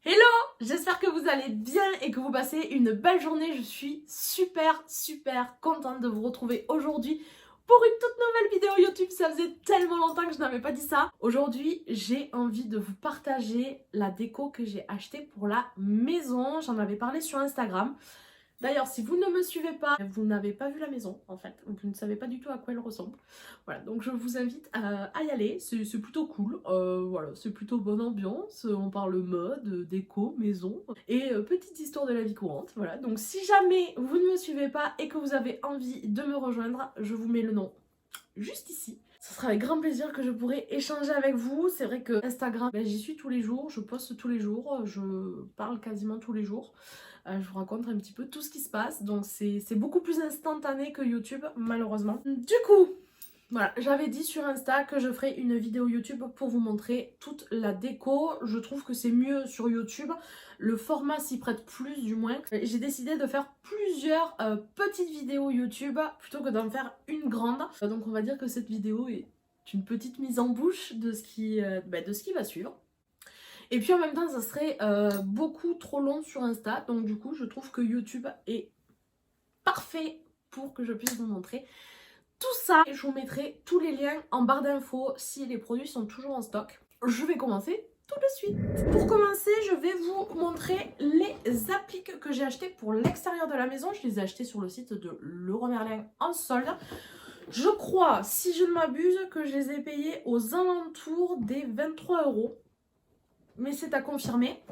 Hello! J'espère que vous allez bien et que vous passez une belle journée. Je suis super contente de vous retrouver aujourd'hui pour une toute nouvelle vidéo YouTube. Ça faisait tellement longtemps que je n'avais pas dit ça. Aujourd'hui, j'ai envie de vous partager la déco que j'ai achetée pour la maison. J'en avais parlé sur Instagram. D'ailleurs, si vous ne me suivez pas, vous n'avez pas vu la maison en fait, vous ne savez pas du tout à quoi elle ressemble. Voilà, donc je vous invite à y aller, c'est plutôt cool, voilà, c'est plutôt bonne ambiance, on parle mode, déco, maison et petite histoire de la vie courante, voilà. Donc si jamais vous ne me suivez pas et que vous avez envie de me rejoindre, je vous mets le nom juste ici. Ce sera avec grand plaisir que je pourrai échanger avec vous. C'est vrai que Instagram, j'y suis tous les jours, je poste tous les jours, je parle quasiment tous les jours. Je vous raconte un petit peu tout ce qui se passe, donc c'est beaucoup plus instantané que YouTube, malheureusement. Du coup, voilà, j'avais dit sur Insta que je ferais une vidéo YouTube pour vous montrer toute la déco. Je trouve que c'est mieux sur YouTube, le format s'y prête plus du moins. J'ai décidé de faire plusieurs petites vidéos YouTube plutôt que d'en faire une grande. Donc on va dire que cette vidéo est une petite mise en bouche de ce qui va suivre. Et puis en même temps, ça serait beaucoup trop long sur Insta. Donc du coup, je trouve que YouTube est parfait pour que je puisse vous montrer tout ça. Je vous mettrai tous les liens en barre d'infos si les produits sont toujours en stock. Je vais commencer tout de suite. Pour commencer, je vais vous montrer les appliques que j'ai achetées pour l'extérieur de la maison. Je les ai achetées sur le site de Leroy Merlin en solde. Je crois, si je ne m'abuse, que je les ai payées aux alentours des 23 €. Mais c'est à confirmer.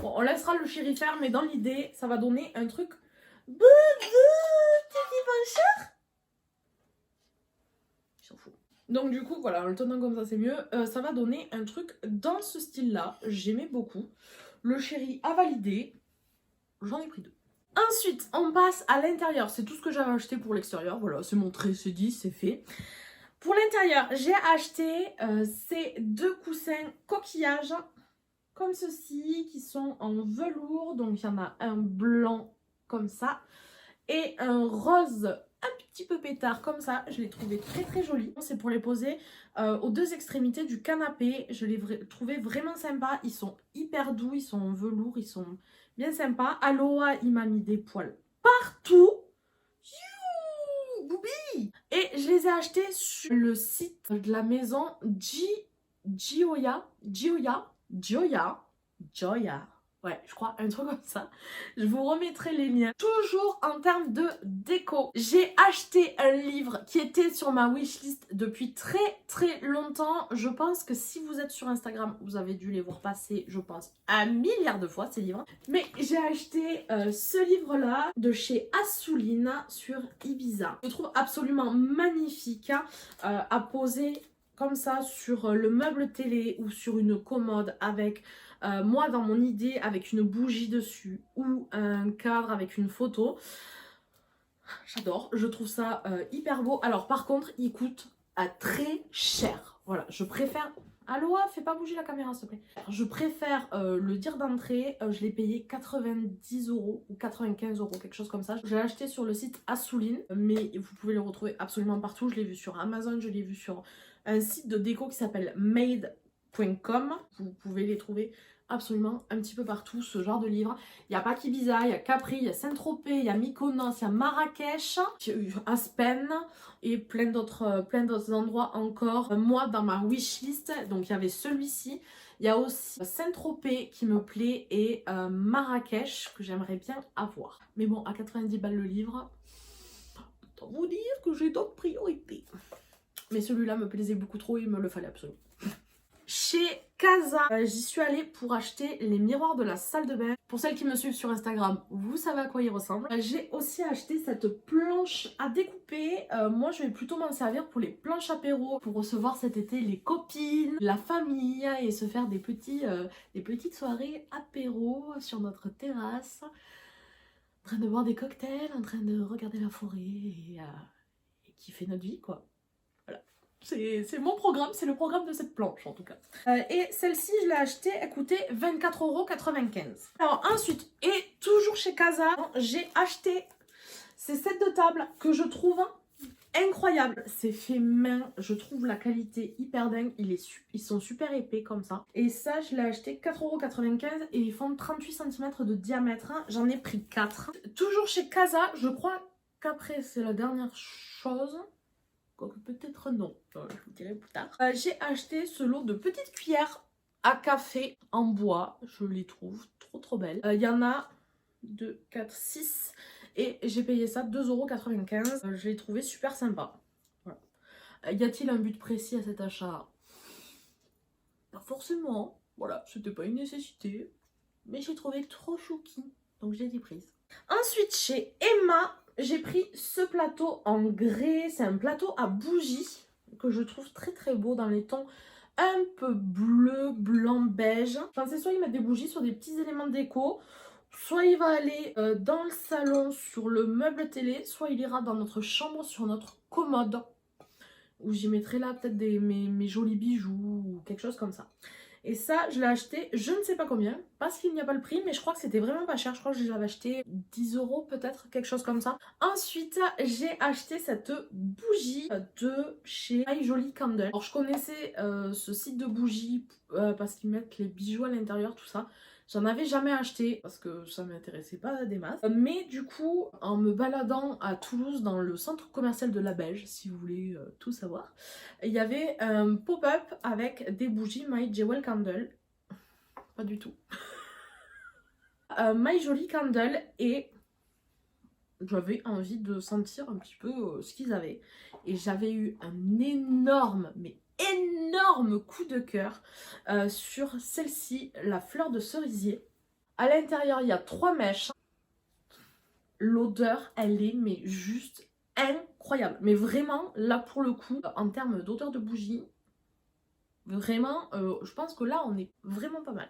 Bon, on laissera le chéri faire, mais dans l'idée, ça va donner un truc. Boubou, tu dis bonjour? Il s'en fout. Donc du coup, voilà, en le tenant comme ça, c'est mieux. Ça va donner un truc dans ce style-là. J'aimais beaucoup. Le chéri a validé. J'en ai pris 2. Ensuite, on passe à l'intérieur. C'est tout ce que j'avais acheté pour l'extérieur. Voilà, c'est montré, c'est dit, c'est fait. Pour l'intérieur, j'ai acheté ces 2 coussins coquillages comme ceci, qui sont en velours. Donc il y en a un blanc comme ça et un rose un petit peu pétard comme ça. Je l'ai trouvé très joli. C'est pour les poser aux 2 extrémités du canapé. Je l'ai trouvé vraiment sympa. Ils sont hyper doux, ils sont en velours, ils sont bien sympas. Aloha, il m'a mis des poils partout. Boubi. Et je les ai achetés sur le site de la maison Joya. Ouais, je crois, un truc comme ça. Je vous remettrai les liens. Toujours en termes de déco, j'ai acheté un livre qui était sur ma wishlist depuis très longtemps. Je pense que si vous êtes sur Instagram, vous avez dû les voir passer, je pense, 1 milliard de fois ces livres. Mais j'ai acheté ce livre-là de chez Assouline sur Ibiza. Je le trouve absolument magnifique à poser comme ça sur le meuble télé ou sur une commode avec moi dans mon idée avec une bougie dessus ou un cadre avec une photo. J'adore, je trouve ça hyper beau. Alors par contre, il coûte très cher. Voilà, je préfère... Aloha, fais pas bouger la caméra s'il te plaît. Je préfère le dire d'entrée, je l'ai payé 90 € ou 95 €, quelque chose comme ça. Je l'ai acheté sur le site Assouline, mais vous pouvez le retrouver absolument partout. Je l'ai vu sur Amazon, je l'ai vu sur un site de déco qui s'appelle made.com. Vous pouvez les trouver absolument un petit peu partout, ce genre de livre. Il n'y a pas qu'Ibiza, il y a Capri, il y a Saint-Tropez, il y a Mykonos, il y a Marrakech, Aspen et plein d'autres endroits encore. Moi, dans ma wishlist, donc il y avait celui-ci. Il y a aussi Saint-Tropez qui me plaît et Marrakech que j'aimerais bien avoir. Mais bon, à 90 balles le livre, autant vous dire que j'ai d'autres priorités. Mais celui-là me plaisait beaucoup trop et il me le fallait absolument. Chez Casa, j'y suis allée pour acheter les miroirs de la salle de bain. Pour celles qui me suivent sur Instagram, vous savez à quoi ils ressemblent. J'ai aussi acheté cette planche à découper. Moi, je vais plutôt m'en servir pour les planches apéro, pour recevoir cet été les copines, la famille et se faire des petites soirées apéro sur notre terrasse. En train de boire des cocktails, en train de regarder la forêt et kiffer notre vie, quoi. C'est mon programme, c'est le programme de cette planche en tout cas. Et celle-ci, je l'ai achetée, elle coûtait 24,95 €. Alors ensuite, et toujours chez Casa, j'ai acheté ces sets de table que je trouve incroyable, c'est fait main, je trouve la qualité hyper dingue, ils sont super épais comme ça. Et ça je l'ai acheté 4,95 € et ils font 38 cm de diamètre, j'en ai pris 4. Toujours chez Casa, je crois qu'après c'est la dernière chose, quoique peut-être non, je vous dirai plus tard. J'ai acheté ce lot de petites cuillères à café en bois, je les trouve trop belles. Il y en a 2, 4, 6 et j'ai payé ça 2,95 €. Je l'ai trouvé super sympa. Voilà. Y a-t-il un but précis à cet achat? Pas forcément. Voilà, c'était pas une nécessité. Mais j'ai trouvé trop chouki. Donc j'ai été prise. Ensuite, chez Emma, j'ai pris ce plateau en grès. C'est un plateau à bougies que je trouve très beau dans les tons un peu bleu, blanc, beige. Je pensais soit ils mettent des bougies sur des petits éléments déco, soit il va aller dans le salon sur le meuble télé, soit il ira dans notre chambre sur notre commode, où j'y mettrai là peut-être mes jolis bijoux ou quelque chose comme ça. Et ça, je l'ai acheté, je ne sais pas combien, parce qu'il n'y a pas le prix, mais je crois que c'était vraiment pas cher. Je crois que je l'avais acheté 10 € peut-être, quelque chose comme ça. Ensuite, j'ai acheté cette bougie de chez My Jolie Candle. Alors, je connaissais ce site de bougies parce qu'ils mettent les bijoux à l'intérieur, tout ça. J'en avais jamais acheté parce que ça m'intéressait pas des masses. Mais du coup, en me baladant à Toulouse dans le centre commercial de la Belge, si vous voulez tout savoir, il y avait un pop-up avec des bougies My Jewel Candle. Pas du tout. My Jolie Candle, et j'avais envie de sentir un petit peu ce qu'ils avaient. Et j'avais eu un énorme, mais énorme coup de cœur sur celle-ci, la fleur de cerisier. À l'intérieur, il y a 3 mèches. L'odeur, elle est mais juste incroyable. Mais vraiment, là pour le coup, en termes d'odeur de bougie, vraiment, je pense que là, on est vraiment pas mal.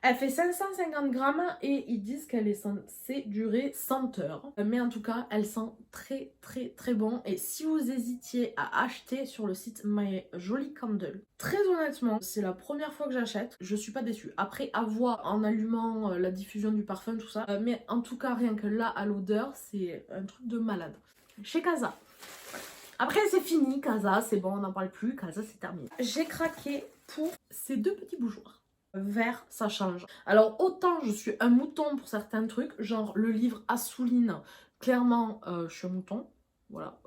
Elle fait 550 grammes et ils disent qu'elle est censée durer 100 heures. Mais en tout cas, elle sent très bon. Et si vous hésitiez à acheter sur le site My Jolie Candle, très honnêtement, c'est la première fois que j'achète. Je suis pas déçue. Après, à voir en allumant la diffusion du parfum, tout ça. Mais en tout cas, rien que là, à l'odeur, c'est un truc de malade. Chez Casa. Après, c'est fini, Casa, c'est bon, on n'en parle plus. Casa, c'est terminé. J'ai craqué pour ces 2 petits bougeoirs. Vert, ça change. Alors autant je suis un mouton pour certains trucs, genre le livre Assouline, clairement je suis un mouton, voilà,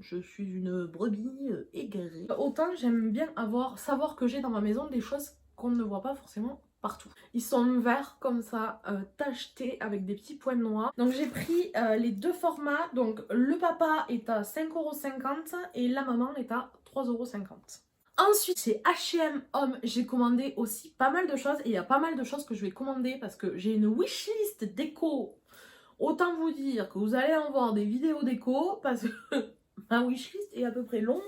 je suis une brebis égarée. Autant j'aime bien savoir que j'ai dans ma maison des choses qu'on ne voit pas forcément partout. Ils sont verts comme ça, tachetés avec des petits points noirs. Donc j'ai pris les 2 formats, donc le papa est à 5,50 € et la maman est à 3,50 €. Ensuite, chez H&M Homme, j'ai commandé aussi pas mal de choses. Et il y a pas mal de choses que je vais commander parce que j'ai une wishlist déco. Autant vous dire que vous allez en voir des vidéos déco parce que ma wishlist est à peu près longue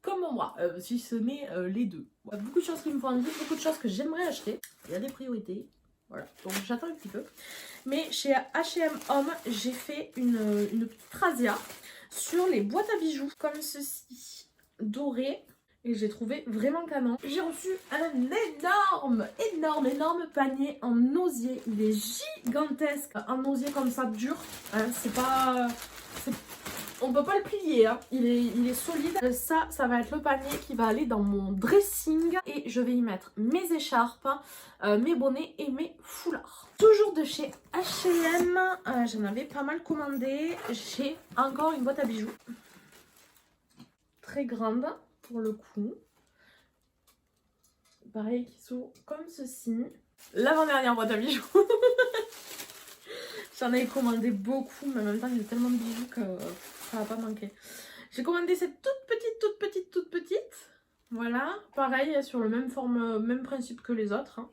comme moi, si ce n'est les deux. Il y a beaucoup de choses qui me font envie, beaucoup de choses que j'aimerais acheter. Il y a des priorités. Voilà, donc j'attends un petit peu. Mais chez H&M Homme, j'ai fait une petite razzia sur les boîtes à bijoux comme ceci, doré. Et j'ai trouvé vraiment canon. J'ai reçu un énorme panier en osier. Il est gigantesque. Un osier comme ça, dur. Hein, c'est pas... On peut pas le plier. Hein. Il est solide. Ça va être le panier qui va aller dans mon dressing. Et je vais y mettre mes écharpes, mes bonnets et mes foulards. Toujours de chez H&M. J'en avais pas mal commandé. J'ai encore une boîte à bijoux. Très grande. Pour le coup, pareil qui s'ouvre comme ceci. L'avant-dernière boîte à bijoux. J'en ai commandé beaucoup, mais en même temps il y a tellement de bijoux que ça va pas manquer. J'ai commandé cette toute petite. Voilà, pareil sur le même principe que les autres. Hein.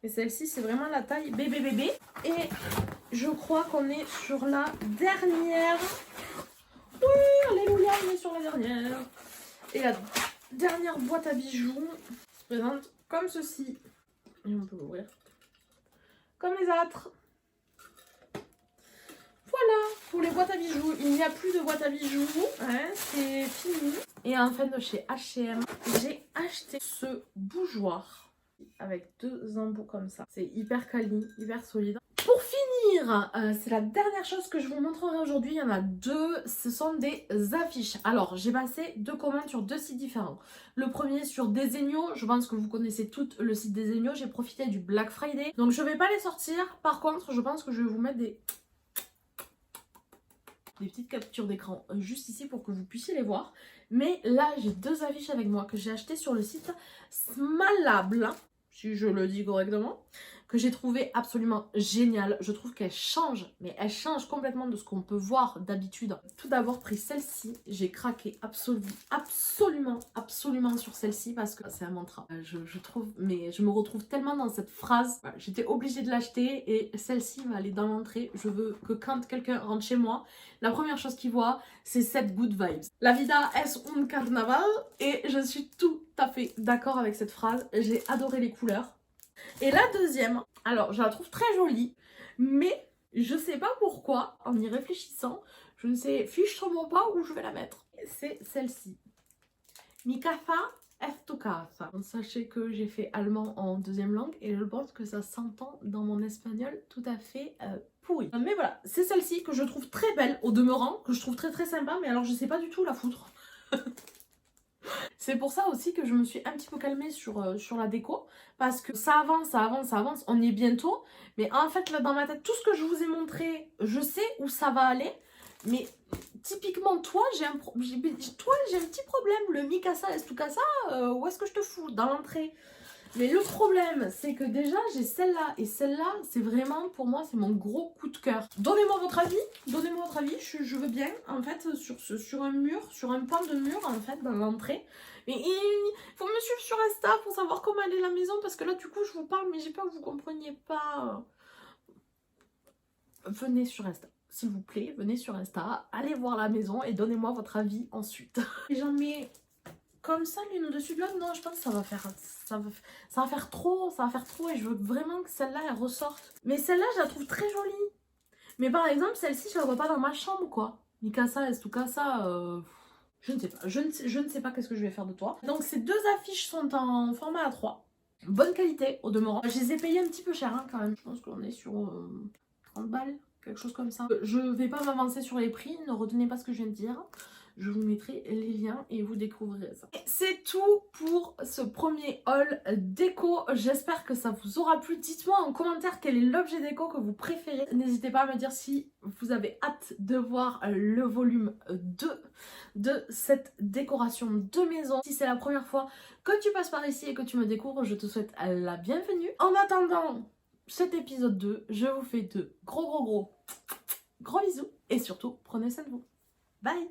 Et celle-ci c'est vraiment la taille bébé. Et je crois qu'on est sur la dernière. Oui, alléluia, on est sur la dernière. Et la dernière boîte à bijoux se présente comme ceci. Et on peut l'ouvrir comme les autres. Voilà pour les boîtes à bijoux. Il n'y a plus de boîte à bijoux. Hein, c'est fini. Et enfin de chez H&M, j'ai acheté ce bougeoir avec 2 embouts comme ça. C'est hyper quali, hyper solide. Pour finir, finir, c'est la dernière chose que je vous montrerai aujourd'hui. Il y en a deux, ce sont des affiches. Alors, j'ai passé 2 commandes sur 2 sites différents. Le premier sur Desenio, je pense que vous connaissez toutes le site Desenio. J'ai profité du Black Friday, donc je vais pas les sortir. Par contre, je pense que je vais vous mettre des petites captures d'écran juste ici pour que vous puissiez les voir. Mais là, j'ai 2 affiches avec moi que j'ai achetées sur le site Smallable, si je le dis correctement, que j'ai trouvé absolument génial. Je trouve qu'elle change, mais elle change complètement de ce qu'on peut voir d'habitude. Tout d'abord pris celle-ci, j'ai craqué absolument sur celle-ci parce que c'est un mantra. Je trouve, mais je me retrouve tellement dans cette phrase. Voilà, j'étais obligée de l'acheter et celle-ci va aller dans l'entrée. Je veux que quand quelqu'un rentre chez moi, la première chose qu'il voit, c'est cette good vibes. La vida es un carnaval et je suis tout à fait d'accord avec cette phrase. J'ai adoré les couleurs. Et la deuxième, alors je la trouve très jolie, mais je sais pas pourquoi, en y réfléchissant, je ne sais fichtrement pas où je vais la mettre. C'est celle-ci. Mi casa es tu casa. Sachez que j'ai fait allemand en 2e langue et je pense que ça s'entend dans mon espagnol tout à fait pourri. Mais voilà, c'est celle-ci que je trouve très belle au demeurant, que je trouve très sympa, mais alors je sais pas du tout la foutre. C'est pour ça aussi que je me suis un petit peu calmée sur la déco, parce que ça avance, on y est bientôt, mais en fait là dans ma tête, tout ce que je vous ai montré, je sais où ça va aller, mais typiquement toi, j'ai un petit problème, le mi casa es tu casa, où est-ce que je te fous? Dans l'entrée. Mais le problème, c'est que déjà, j'ai celle-là. Et celle-là, c'est vraiment, pour moi, c'est mon gros coup de cœur. Donnez-moi votre avis. Donnez-moi votre avis. Je veux bien, en fait, sur un mur, sur un pan de mur, en fait, dans l'entrée. Mais il faut me suivre sur Insta pour savoir comment elle est la maison. Parce que là, du coup, je vous parle, mais j'ai peur que vous ne compreniez pas. Venez sur Insta. S'il vous plaît, venez sur Insta. Allez voir la maison et donnez-moi votre avis ensuite. Et j'en mets... comme ça l'une au-dessus de l'autre, non, je pense que ça va faire trop et je veux vraiment que celle-là elle ressorte. Mais celle-là je la trouve très jolie. Mais par exemple celle-ci je la vois pas dans ma chambre quoi. Mi casa es tu casa, je ne sais pas, je ne sais pas qu'est-ce que je vais faire de toi. Donc ces 2 affiches sont en format A3. Bonne qualité au demeurant. Je les ai payées un petit peu cher hein, quand même. Je pense qu'on est sur 30 balles, quelque chose comme ça. Je vais pas m'avancer sur les prix, ne retenez pas ce que je viens de dire. Je vous mettrai les liens et vous découvrirez ça. C'est tout pour ce premier haul déco. J'espère que ça vous aura plu. Dites-moi en commentaire quel est l'objet déco que vous préférez. N'hésitez pas à me dire si vous avez hâte de voir le volume 2 de cette décoration de maison. Si c'est la première fois que tu passes par ici et que tu me découvres, je te souhaite la bienvenue. En attendant cet épisode 2, je vous fais de gros bisous et surtout prenez soin de vous. Bye!